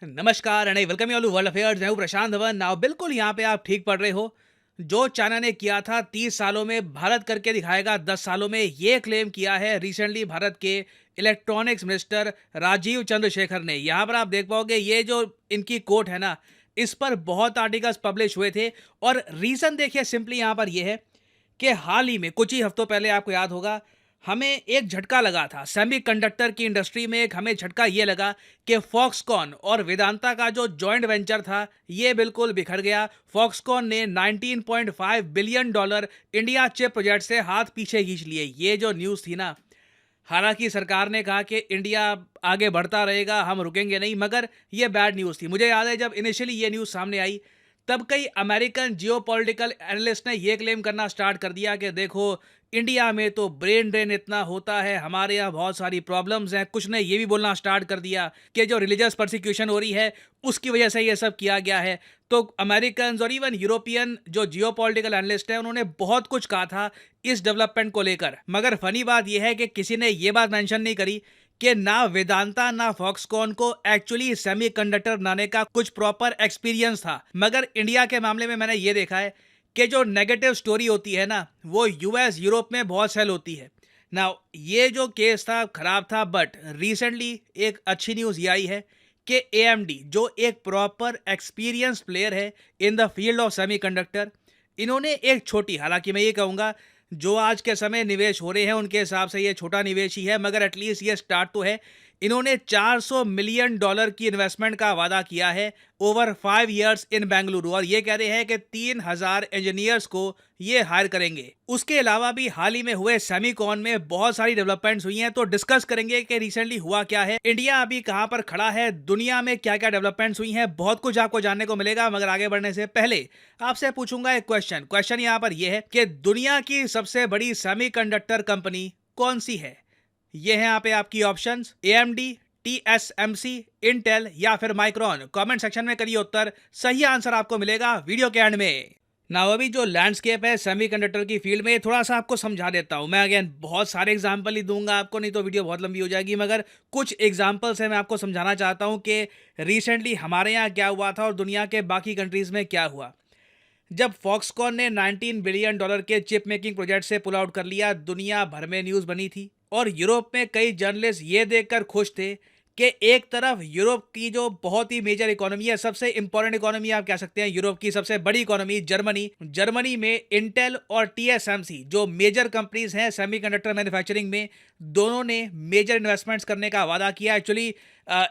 नमस्कार and welcome you all world affairs. मैं हूं प्रशांत धवन। नाउ बिल्कुल यहाँ पे आप ठीक पढ़ रहे हो। जो चाइना ने किया था 30 सालों में भारत करके दिखाएगा 10 सालों में, ये क्लेम किया है रिसेंटली भारत के इलेक्ट्रॉनिक्स मिनिस्टर राजीव चंद्रशेखर ने। यहाँ पर आप देख पाओगे ये जो इनकी कोट है ना, इस पर बहुत आर्टिकल्स पब्लिश हुए थे। और रीजन देखिए सिंपली यहाँ पर यह है कि हाल ही में कुछ ही हफ्तों पहले आपको याद होगा हमें एक झटका लगा था सेमीकंडक्टर की इंडस्ट्री में। एक हमें झटका ये लगा कि फॉक्सकॉन और वेदांता का जो जॉइंट वेंचर था ये बिल्कुल बिखर गया। फॉक्सकॉन ने 19.5 billion dollar India chip project से हाथ पीछे खींच लिए। ये जो न्यूज़ थी ना, हालांकि सरकार ने कहा कि इंडिया आगे बढ़ता रहेगा, हम रुकेंगे नहीं, मगर ये बैड न्यूज़ थी। मुझे याद है जब इनिशियली ये न्यूज़ सामने आई तब कई अमेरिकन जियोपॉलिटिकल एनालिस्ट ने यह क्लेम करना स्टार्ट कर दिया कि देखो इंडिया में तो ब्रेन ड्रेन इतना होता है, हमारे यहाँ बहुत सारी प्रॉब्लम्स हैं। कुछ ने ये भी बोलना स्टार्ट कर दिया कि जो रिलीजियस परसिक्यूशन हो रही है उसकी वजह से ये सब किया गया है। तो अमेरिकन और इवन यूरोपियन जो जियोपॉलिटिकल एनालिस्ट हैं उन्होंने बहुत कुछ कहा था इस डेवलपमेंट को लेकर। मगर फनी बात यह है कि किसी ने ये बात मेंशन नहीं करी कि ना वेदांता ना फॉक्सकॉन को एक्चुअली सेमीकंडक्टर बनाने का कुछ प्रॉपर एक्सपीरियंस था। मगर इंडिया के मामले में मैंने ये देखा है कि जो नेगेटिव स्टोरी होती है ना वो यूएस यूरोप में बहुत सेल होती है ना। ये जो केस था खराब था, बट रिसेंटली एक अच्छी न्यूज़ ये आई है कि एएमडी जो एक प्रॉपर एक्सपीरियंस प्लेयर है in the field of semiconductor, इन्होंने एक छोटी, हालांकि मैं ये कहूँगा जो आज के समय निवेश हो रहे हैं उनके हिसाब से ये छोटा निवेश ही है, मगर एटलीस्ट ये स्टार्ट तो है। इन्होंने 400 मिलियन डॉलर की इन्वेस्टमेंट का वादा किया है ओवर 5 इयर्स इन बेंगलुरु, और ये कह रहे हैं कि 3000 इंजीनियर्स को ये हायर करेंगे। उसके अलावा भी हाल ही में हुए सेमीकॉन में बहुत सारी डेवलपमेंट्स हुई हैं, तो डिस्कस करेंगे कि रिसेंटली हुआ क्या है, इंडिया अभी कहां पर खड़ा है, दुनिया में क्या क्या डेवलपमेंट्स हुई हैं। बहुत कुछ आपको जानने को मिलेगा, मगर आगे बढ़ने से पहले आपसे पूछूंगा एक क्वेश्चन यहाँ पर यह है कि दुनिया की सबसे बड़ी सेमीकंडक्टर कंपनी कौन सी है। ये हैं यहाँ पे आपकी ऑप्शंस, एएमडी, टीएसएमसी, इंटेल या फिर माइक्रॉन। कमेंट सेक्शन में करिए उत्तर, सही आंसर आपको मिलेगा वीडियो के एंड में। ना अभी जो लैंडस्केप है सेमीकंडक्टर की फील्ड में थोड़ा सा आपको समझा देता हूं। मैं अगेन बहुत सारे एग्जांपल ही दूंगा आपको, नहीं तो वीडियो बहुत लंबी हो जाएगी, मगर कुछ एग्जांपल्स है मैं आपको समझाना चाहता हूं कि रिसेंटली हमारे यहाँ क्या हुआ था और दुनिया के बाकी कंट्रीज में क्या हुआ। जब फॉक्सकॉन ने 19 बिलियन डॉलर के चिप मेकिंग प्रोजेक्ट से पुल आउट कर लिया, दुनिया भर में न्यूज़ बनी थी और यूरोप में कई जर्नलिस्ट ये देखकर खुश थे कि एक तरफ यूरोप की जो बहुत ही मेजर इकोनॉमी है, सबसे इंपॉर्टेंट इकोनॉमी आप कह सकते हैं, यूरोप की सबसे बड़ी इकोनॉमी जर्मनी में इंटेल और टीएसएमसी जो मेजर कंपनीज हैं सेमीकंडक्टर मैन्युफैक्चरिंग में, दोनों ने मेजर इन्वेस्टमेंट्स करने का वादा किया। एक्चुअली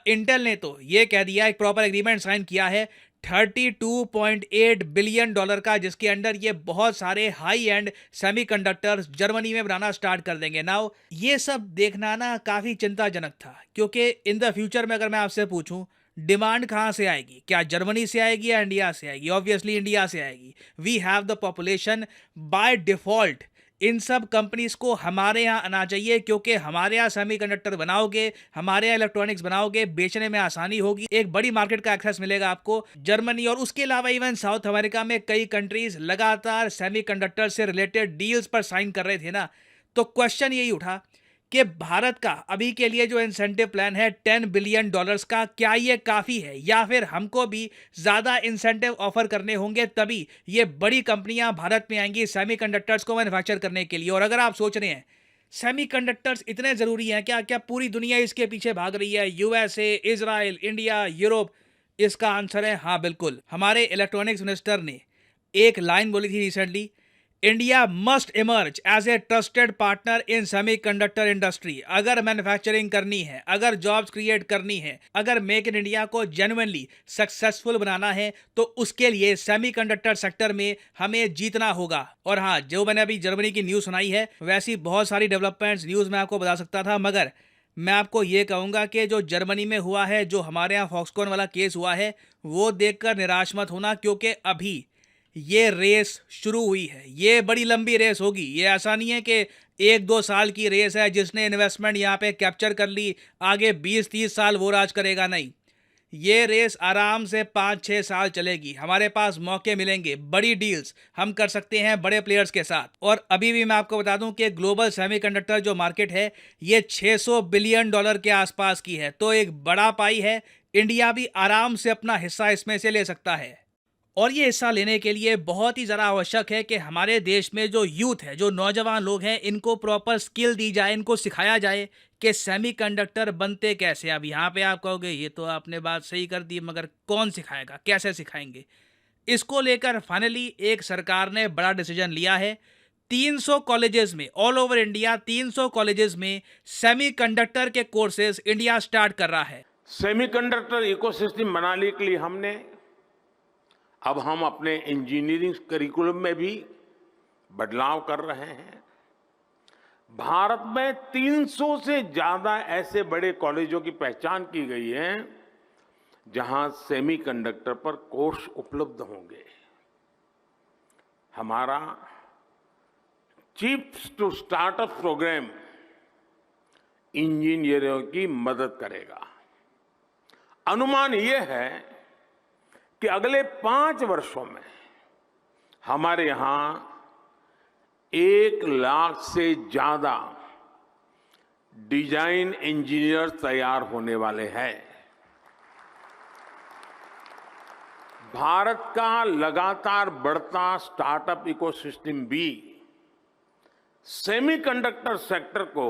इंटेल ने तो ये कह दिया, एक प्रॉपर एग्रीमेंट साइन किया है 32.8 बिलियन डॉलर का, जिसके अंडर ये बहुत सारे हाई एंड सेमीकंडक्टर्स जर्मनी में बनाना स्टार्ट कर देंगे। नाउ ये सब देखना ना काफ़ी चिंताजनक था, क्योंकि इन द फ्यूचर में अगर मैं आपसे पूछूं डिमांड कहाँ से आएगी, क्या जर्मनी से आएगी या इंडिया से आएगी? ऑब्वियसली इंडिया से आएगी। We have the population, by default इन सब कंपनीज को हमारे यहाँ आना चाहिए, क्योंकि हमारे यहाँ सेमीकंडक्टर बनाओगे, हमारे यहाँ इलेक्ट्रॉनिक्स बनाओगे, बेचने में आसानी होगी, एक बड़ी मार्केट का एक्सेस मिलेगा आपको। जर्मनी और उसके अलावा इवन साउथ अमेरिका में कई कंट्रीज लगातार सेमीकंडक्टर से रिलेटेड डील्स पर साइन कर रहे थे ना। तो क्वेश्चन यही उठा कि भारत का अभी के लिए जो इंसेंटिव प्लान है 10 बिलियन डॉलर्स का, क्या ये काफ़ी है या फिर हमको भी ज़्यादा इंसेंटिव ऑफर करने होंगे, तभी ये बड़ी कंपनियां भारत में आएंगी सेमीकंडक्टर्स को मैन्युफैक्चर करने के लिए। और अगर आप सोच रहे हैं सेमीकंडक्टर्स इतने ज़रूरी हैं क्या, क्या पूरी दुनिया इसके पीछे भाग रही है, यूएसए, इजराइल, इंडिया, यूरोप? इसका आंसर है हाँ, बिल्कुल। हमारे इलेक्ट्रॉनिक्स मिनिस्टर ने एक लाइन बोली थी recently, India must emerge as a trusted partner in semiconductor industry. अगर मैन्युफैक्चरिंग करनी है, अगर जॉब्स क्रिएट करनी है, अगर मेक इन इंडिया को जेन्युइनली सक्सेसफुल बनाना है, तो उसके लिए सेमीकंडक्टर सेक्टर में हमें जीतना होगा। और हाँ, जो मैंने अभी जर्मनी की न्यूज़ सुनाई है, वैसी बहुत सारी डेवलपमेंट्स न्यूज़ में आपको बता सकता था, मगर मैं आपको ये कहूँगा कि जो जर्मनी में हुआ है, जो हमारे यहाँ फॉक्सकॉन वाला केस हुआ है, वो देखकर निराश मत होना, क्योंकि अभी ये रेस शुरू हुई है। ये बड़ी लंबी रेस होगी। ये ऐसा नहीं है कि 1-2 साल की रेस है, जिसने इन्वेस्टमेंट यहाँ पे कैप्चर कर ली, आगे 20-30 साल वो राज करेगा, नहीं। ये रेस आराम से 5-6 साल चलेगी। हमारे पास मौके मिलेंगे, बड़ी डील्स हम कर सकते हैं बड़े प्लेयर्स के साथ। और अभी भी मैं आपको बता दूं कि ग्लोबल सेमीकंडक्टर जो मार्केट है ये $600 बिलियन के आसपास की है, तो एक बड़ा पाई है। इंडिया भी आराम से अपना हिस्सा इसमें से ले सकता है। और ये हिस्सा लेने के लिए बहुत ही ज़्यादा आवश्यक है कि हमारे देश में जो यूथ है, जो नौजवान लोग हैं, इनको प्रॉपर स्किल दी जाए, इनको सिखाया जाए कि सेमीकंडक्टर बनते कैसे। अब यहाँ पे आप कहोगे ये तो आपने बात सही कर दी, मगर कौन सिखाएगा, कैसे सिखाएंगे? इसको लेकर फाइनली एक सरकार ने बड़ा डिसीजन लिया है। 300 कॉलेजेस में, ऑल ओवर इंडिया 300 कॉलेजेस में सेमीकंडक्टर के कोर्सेज इंडिया स्टार्ट कर रहा है। सेमीकंडक्टर इकोसिस्टम बनाने के लिए हम अपने इंजीनियरिंग करिकुलम में भी बदलाव कर रहे हैं। भारत में 300 से ज्यादा ऐसे बड़े कॉलेजों की पहचान की गई है जहां सेमीकंडक्टर पर कोर्स उपलब्ध होंगे। हमारा चिप्स टू स्टार्टअप प्रोग्राम इंजीनियरों की मदद करेगा। अनुमान यह है कि अगले 5 वर्षों में हमारे यहां 1 लाख से ज्यादा डिजाइन इंजीनियर तैयार होने वाले हैं। भारत का लगातार बढ़ता स्टार्टअप इकोसिस्टम भी सेमीकंडक्टर सेक्टर को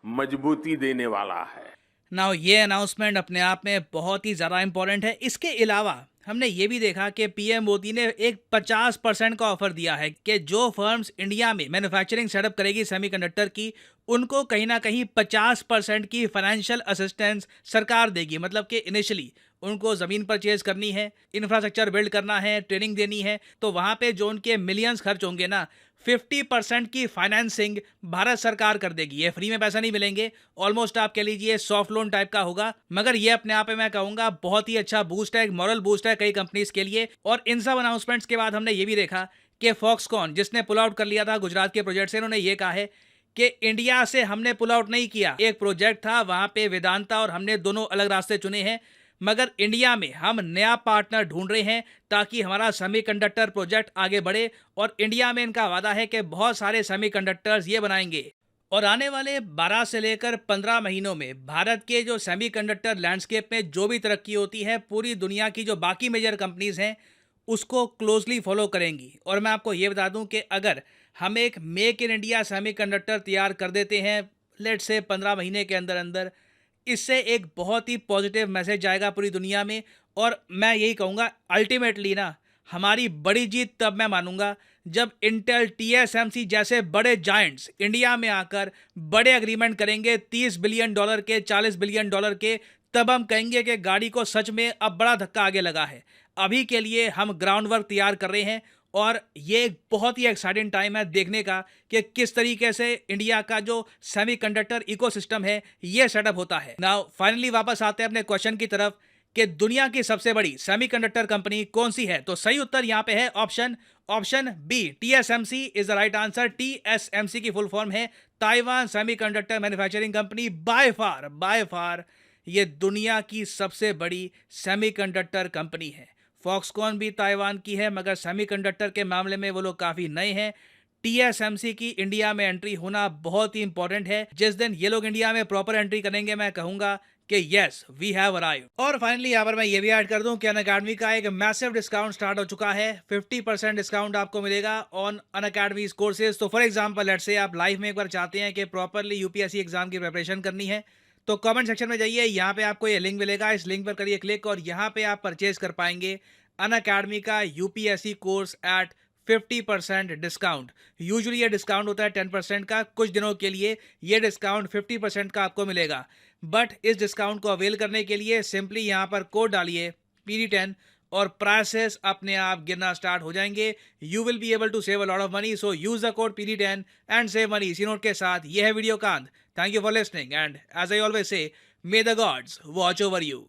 मजबूती देने वाला है। नाउ ये अनाउंसमेंट अपने आप में बहुत ही ज़्यादा इंपॉर्टेंट है। इसके अलावा हमने ये भी देखा कि पीएम मोदी ने एक 50% का ऑफर दिया है कि जो फर्म्स इंडिया में मैन्युफैक्चरिंग सेटअप करेगी सेमीकंडक्टर की, उनको कहीं ना कहीं 50% की फाइनेंशियल असिस्टेंस सरकार देगी। मतलब कि इनिशियली उनको ज़मीन परचेज करनी है, इंफ्रास्ट्रक्चर बिल्ड करना है, ट्रेनिंग देनी है, तो वहाँ पे जो उनके मिलियंस खर्च होंगे ना, 50% की फाइनेंसिंग भारत सरकार कर देगी। ये फ्री में पैसा नहीं मिलेंगे, ऑलमोस्ट आप कह लीजिए सॉफ्ट लोन टाइप का होगा, मगर ये अपने आप में मैं कहूँगा बहुत ही अच्छा बूस्ट है, एक मॉरल बूस्ट है कई कंपनीज के लिए। और इन सब अनाउंसमेंट्स के बाद हमने ये भी देखा कि फॉक्सकॉन, जिसने पुल आउट कर लिया था गुजरात के प्रोजेक्ट से, इन्होंने ये कहा है कि इंडिया से हमने पुल आउट नहीं किया। एक प्रोजेक्ट था वहाँ पे वेदांता और हमने दोनों अलग रास्ते चुने हैं, मगर इंडिया में हम नया पार्टनर ढूंढ रहे हैं ताकि हमारा सेमीकंडक्टर प्रोजेक्ट आगे बढ़े। और इंडिया में इनका वादा है कि बहुत सारे सेमीकंडक्टर्स ये बनाएंगे। और आने वाले 12 से लेकर 15 महीनों में भारत के जो सेमीकंडक्टर लैंडस्केप में जो भी तरक्की होती है, पूरी दुनिया की जो बाकी मेजर कंपनीज हैं उसको क्लोजली फॉलो करेंगी। और मैं आपको ये बता दूं कि अगर हम एक मेक इन इंडिया सेमीकंडक्टर तैयार कर देते हैं लेट से 15 महीने के अंदर अंदर, इससे एक बहुत ही पॉजिटिव मैसेज जाएगा पूरी दुनिया में। और मैं यही कहूँगा अल्टीमेटली ना, हमारी बड़ी जीत तब मैं मानूंगा जब इंटेल, टीएसएमसी जैसे बड़े जायंट्स इंडिया में आकर बड़े एग्रीमेंट करेंगे $30 बिलियन के, $40 बिलियन के। तब हम कहेंगे कि गाड़ी को सच में अब बड़ा धक्का आगे लगा है। अभी के लिए हम ग्राउंड वर्क तैयार कर रहे हैं और ये एक बहुत ही एक्साइटिंग टाइम है देखने का कि किस तरीके से इंडिया का जो सेमीकंडक्टर इकोसिस्टम है ये सेटअप होता है। नाउ फाइनली वापस आते हैं अपने क्वेश्चन की तरफ कि दुनिया की सबसे बड़ी सेमीकंडक्टर कंपनी कौन सी है। तो सही उत्तर यहाँ पे है option B, TSMC is the right answer. TSMC की फुल फॉर्म है Taiwan semiconductor manufacturing company. By far ये दुनिया की सबसे बड़ी सेमीकंडक्टर कंपनी है। फॉक्सकॉन भी ताइवान की है, मगर सेमीकंडक्टर के मामले में वो लोग काफ़ी नए हैं। टीएसएमसी की इंडिया में एंट्री होना बहुत ही इंपॉर्टेंट है। जिस दिन ये लोग इंडिया में प्रॉपर एंट्री करेंगे मैं कहूँगा कि यस वी हैव अराइव्ड। और फाइनली यहाँ पर मैं ये भी ऐड कर दूं कि अनअकैडमी का एक मैसिव डिस्काउंट स्टार्ट हो चुका है। 50% डिस्काउंट आपको मिलेगा ऑन अनअकैडमी कोर्सेज। तो फॉर एग्जांपल लेट्स से आप लाइफ में एक बार चाहते हैं कि प्रॉपरली यूपीएससी एग्जाम की प्रिपरेशन करनी है, तो कमेंट सेक्शन में जाइए, यहाँ पे आपको ये लिंक मिलेगा, इस लिंक पर करिए क्लिक और यहाँ पे आप परचेज कर पाएंगे अनअकैडमी का UPSC course eight 50% discount. Usually ये डिस्काउंट होता है 10% का, कुछ दिनों के लिए ये डिस्काउंट 50% का आपको मिलेगा। बट इस डिस्काउंट को अवेल करने के लिए सिंपली यहाँ पर कोड डालिए PD10 और प्राइसेस अपने आप गिरना स्टार्ट हो जाएंगे। You will be able to save a lot of money, so use the code PD10 and save money. इसी नोट के साथ यह है वीडियो कांत। Thank you for listening and as I always say, may the gods watch over you.